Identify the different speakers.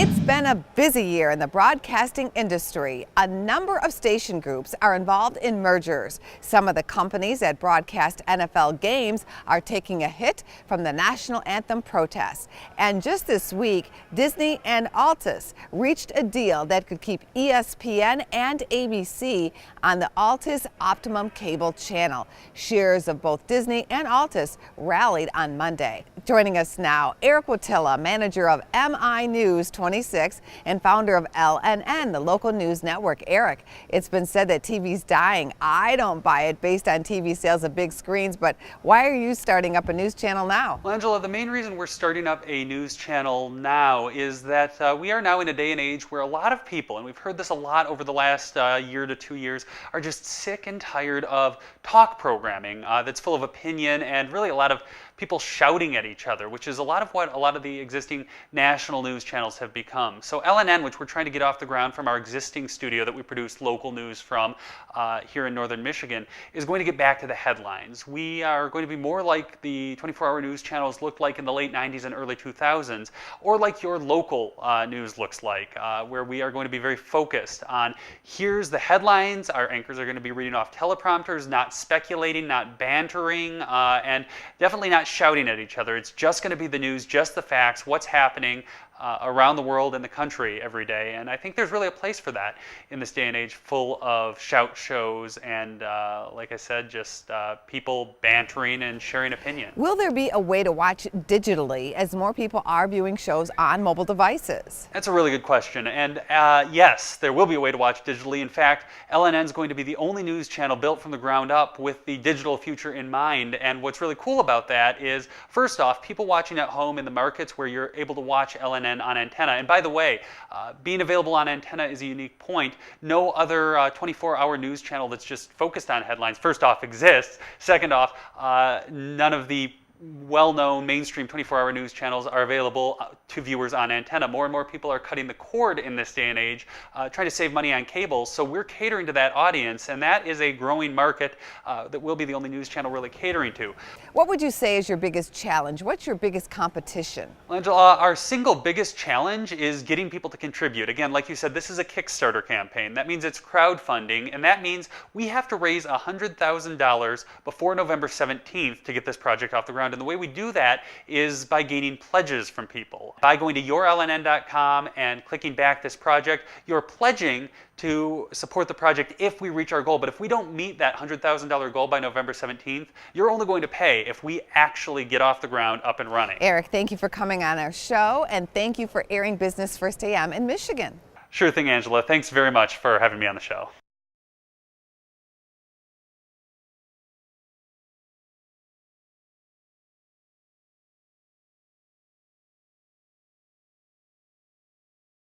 Speaker 1: It's been a busy year in the broadcasting industry. A number of station groups are involved in mergers. Some of the companies that broadcast NFL games are taking a hit from the national anthem protests. And just this week, Disney and Altus reached a deal that could keep ESPN and ABC on the Altus Optimum cable channel. Shares of both Disney and Altus rallied on Monday. Joining us now, Eric Wotila, manager of MI News 26 and founder of LNN, the local news network. Eric, it's been said that TV's dying. I don't buy it based on TV sales of big screens, but why are you starting up a news channel now?
Speaker 2: Well, Angela, the main reason we're starting up a news channel now is that we are now in a day and age where a lot of people, and we've heard this a lot over the last year to 2 years, are just sick and tired of talk programming that's full of opinion and really a lot of people shouting at each other, which is a lot of what a lot of the existing national news channels have become. So LNN, which we're trying to get off the ground from our existing studio that we produce local news from here in northern Michigan, is going to get back to the headlines. We are going to be more like the 24-hour news channels looked like in the late 90s and early 2000s, or like your local news looks like, where we are going to be very focused on here's the headlines. Our anchors are going to be reading off teleprompters, not speculating, not bantering, and definitely not shouting at each other. It's just going to be the news, just the facts, what's happening around the world and the country every day. And I think there's really a place for that in this day and age full of shout shows and, like I said, just people bantering and sharing opinion.
Speaker 1: Will there be a way to watch digitally as more people are viewing shows on mobile devices?
Speaker 2: That's a really good question. And yes, there will be a way to watch digitally. In fact, LNN is going to be the only news channel built from the ground up with the digital future in mind. And what's really cool about that is, first off, people watching at home in the markets where you're able to watch LNN on antenna. And by the way, being available on antenna is a unique point. No other 24-hour news channel that's just focused on headlines, first off, exists. Second off, none of the well-known mainstream 24-hour news channels are available to viewers on antenna. More and more people are cutting the cord in this day and age, trying to save money on cable. So we're catering to that audience, and that is a growing market that we'll be the only news channel really catering to.
Speaker 1: What would you say is your biggest challenge? What's your biggest competition?
Speaker 2: Well, Angela, our single biggest challenge is getting people to contribute. Again, like you said, this is a Kickstarter campaign. That means it's crowdfunding, and that means we have to raise $100,000 before November 17th to get this project off the ground. And the way we do that is by gaining pledges from people. By going to yourlnn.com and clicking back this project, you're pledging to support the project if we reach our goal. But if we don't meet that $100,000 goal by November 17th, you're only going to pay if we actually get off the ground up and running.
Speaker 1: Eric, thank you for coming on our show, and thank you for airing Business First AM in Michigan.
Speaker 2: Sure thing, Angela. Thanks very much for having me on the show.